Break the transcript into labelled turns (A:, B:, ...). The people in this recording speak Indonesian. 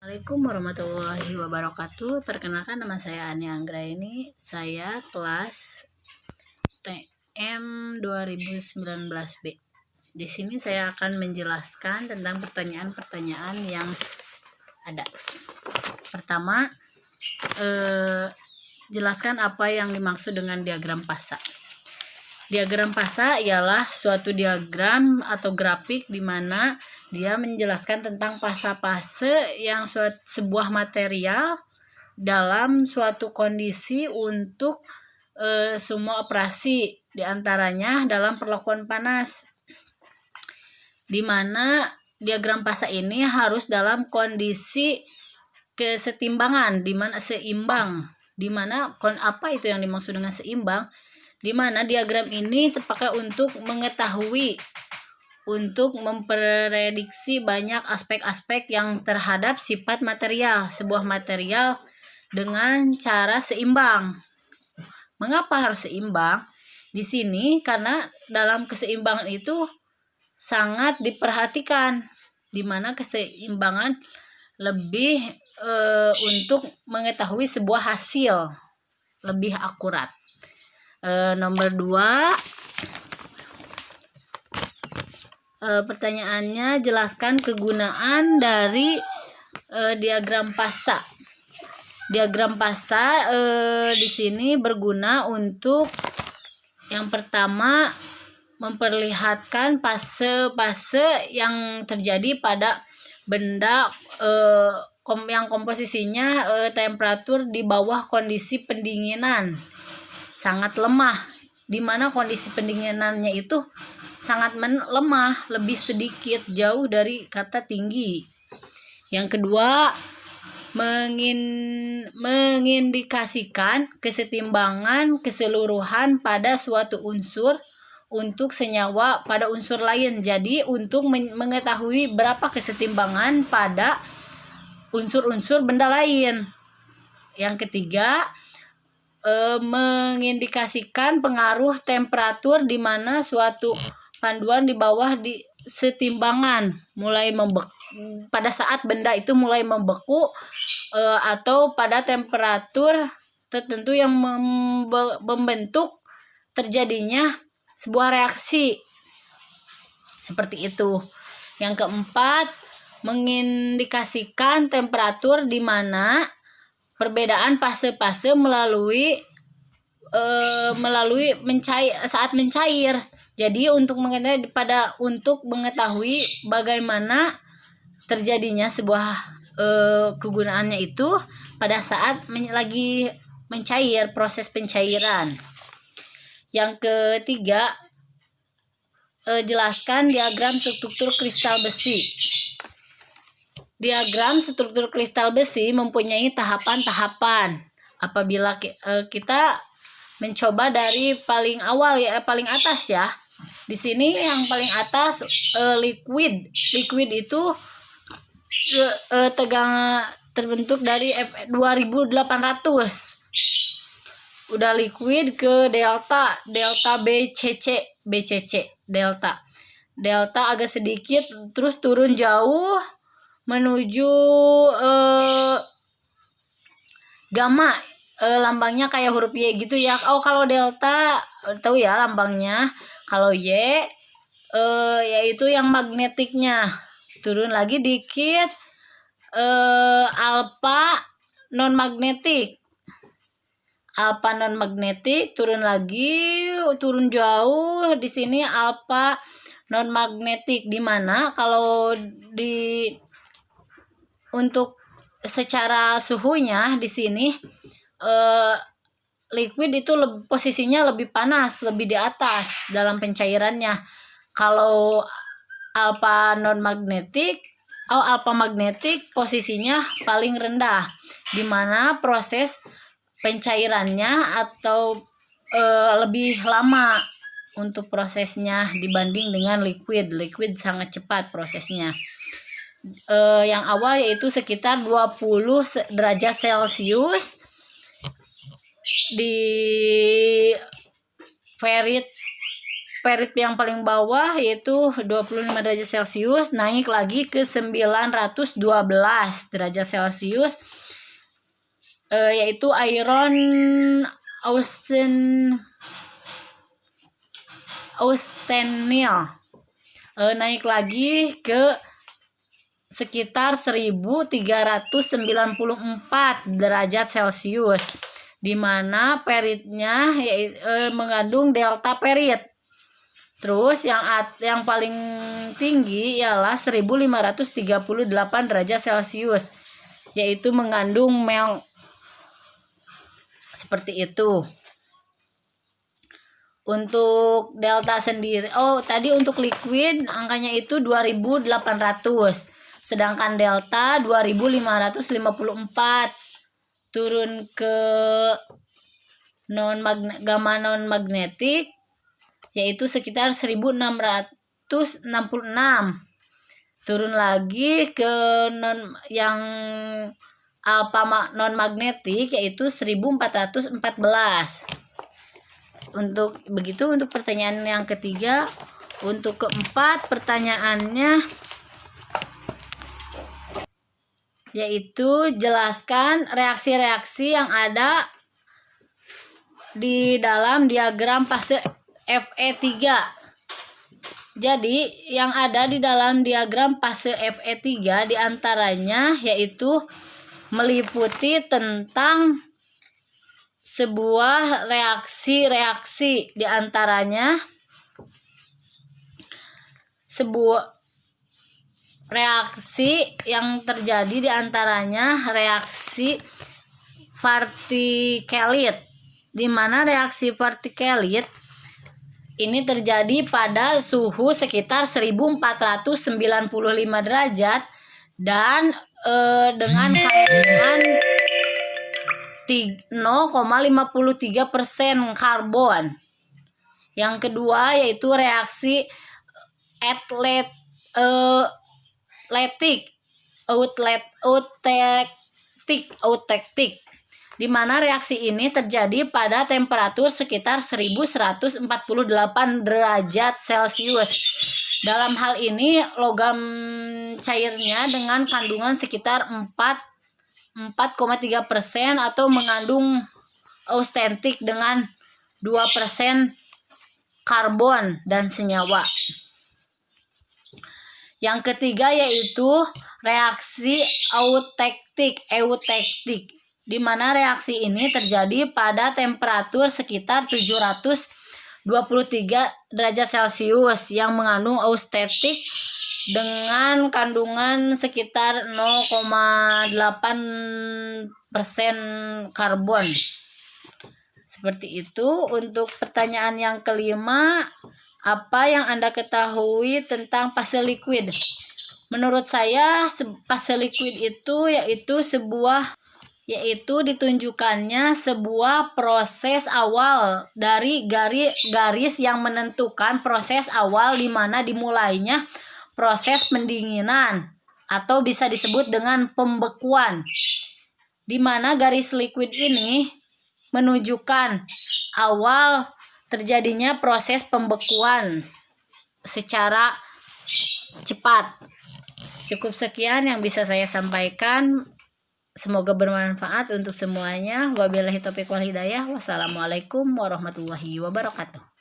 A: Assalamualaikum warahmatullahi wabarakatuh. Perkenalkan, nama saya Ani Anggraini. Saya kelas TM 2019B. Di sini saya akan menjelaskan tentang pertanyaan-pertanyaan yang ada. Pertama, jelaskan apa yang dimaksud dengan diagram fasa. Diagram fasa ialah suatu diagram atau grafik di mana dia menjelaskan tentang fase-fase yang sebuah material dalam suatu kondisi untuk semua operasi, diantaranya dalam perlakuan panas, di mana diagram fasa ini harus dalam kondisi kesetimbangan, di mana seimbang. Di mana apa itu yang dimaksud dengan seimbang? Di mana diagram ini terpakai untuk mengetahui, untuk memprediksi banyak aspek-aspek yang terhadap sifat material, sebuah material dengan cara seimbang. Mengapa harus seimbang? Di sini karena dalam keseimbangan itu sangat diperhatikan, di mana keseimbangan lebih untuk mengetahui sebuah hasil lebih akurat. Nomor 2, pertanyaannya, jelaskan kegunaan dari diagram fasa. Diagram fasa di sini berguna untuk yang pertama memperlihatkan fase-fase yang terjadi pada benda yang komposisinya temperatur di bawah kondisi pendinginan sangat lemah, di mana kondisi pendinginannya itu sangat lemah, lebih sedikit, jauh dari kata tinggi. Yang kedua, mengindikasikan kesetimbangan keseluruhan pada suatu unsur untuk senyawa pada unsur lain. Jadi untuk mengetahui berapa kesetimbangan pada unsur-unsur benda lain. Yang ketiga, mengindikasikan pengaruh temperatur di mana suatu panduan di bawah di setimbangan mulai pada saat benda itu mulai membeku atau pada temperatur tertentu yang membentuk terjadinya sebuah reaksi seperti itu. Yang keempat, mengindikasikan temperatur di mana perbedaan fase-fase melalui saat mencair. Jadi untuk mengetahui bagaimana terjadinya sebuah kegunaannya itu pada saat lagi mencair, proses pencairan. Yang ketiga, jelaskan diagram struktur kristal besi. Diagram struktur kristal besi mempunyai tahapan-tahapan. Apabila kita mencoba dari paling awal paling atas ya. Di sini yang paling atas liquid. Liquid itu terbentuk dari 2800. Udah liquid ke delta BCC, delta agak sedikit, terus turun jauh menuju gamma, lambangnya kayak huruf Y gitu ya. Kalau delta tahu ya lambangnya. Kalau Y yaitu yang magnetiknya. Turun lagi dikit, alpha non magnetik. Alpha non magnetik, turun lagi, turun jauh. Di sini alpha non magnetik, di mana kalau untuk secara suhunya di sini liquid itu posisinya lebih panas, lebih di atas dalam pencairannya. Kalau alpha non magnetik alpha magnetik posisinya paling rendah, di mana proses pencairannya atau lebih lama untuk prosesnya dibanding dengan liquid. Liquid sangat cepat prosesnya. Yang awal yaitu sekitar 20 derajat Celcius di ferrit perit yang paling bawah yaitu 25 derajat Celcius naik lagi ke 912 derajat Celcius, yaitu iron austenil naik lagi ke sekitar 1394 derajat Celcius, di mana peritnya mengandung delta perit. Terus yang paling tinggi ialah 1538 derajat Celcius, yaitu mengandung mel. Seperti itu. Untuk delta sendiri, tadi untuk liquid angkanya itu 2800, sedangkan delta 2554. Turun ke gamma non magnetik yaitu sekitar 1666. Turun lagi ke yang alpha non magnetik yaitu 1414. Untuk pertanyaan yang ketiga. Untuk keempat pertanyaannya yaitu jelaskan reaksi-reaksi yang ada di dalam diagram fase Fe3. Jadi yang ada di dalam diagram fase Fe3 diantaranya yaitu meliputi tentang sebuah reaksi-reaksi, diantaranya sebuah reaksi yang terjadi diantaranya reaksi partikelit, di mana reaksi partikelit ini terjadi pada suhu sekitar 1495 derajat dan dengan kandungan 0,53% karbon. Yang kedua yaitu reaksi eutektik, di mana reaksi ini terjadi pada temperatur sekitar 1148 derajat Celcius. Dalam hal ini logam cairnya dengan kandungan sekitar 4,3% atau mengandung austentik dengan 2% karbon dan senyawa. Yang ketiga yaitu reaksi eutektik, di mana reaksi ini terjadi pada temperatur sekitar 723 derajat Celcius yang mengandung austentik dengan kandungan sekitar 0,8% karbon. Seperti itu. Untuk pertanyaan yang kelima, apa yang Anda ketahui tentang fase liquid? Menurut saya fase liquid itu yaitu ditunjukkannya sebuah proses awal dari garis yang menentukan proses awal di mana dimulainya proses pendinginan atau bisa disebut dengan pembekuan, di mana garis liquid ini menunjukkan awal terjadinya proses pembekuan secara cepat. Cukup sekian yang bisa saya sampaikan. Semoga bermanfaat untuk semuanya. Wabillahi taufiq wal hidayah. Wassalamualaikum warahmatullahi wabarakatuh.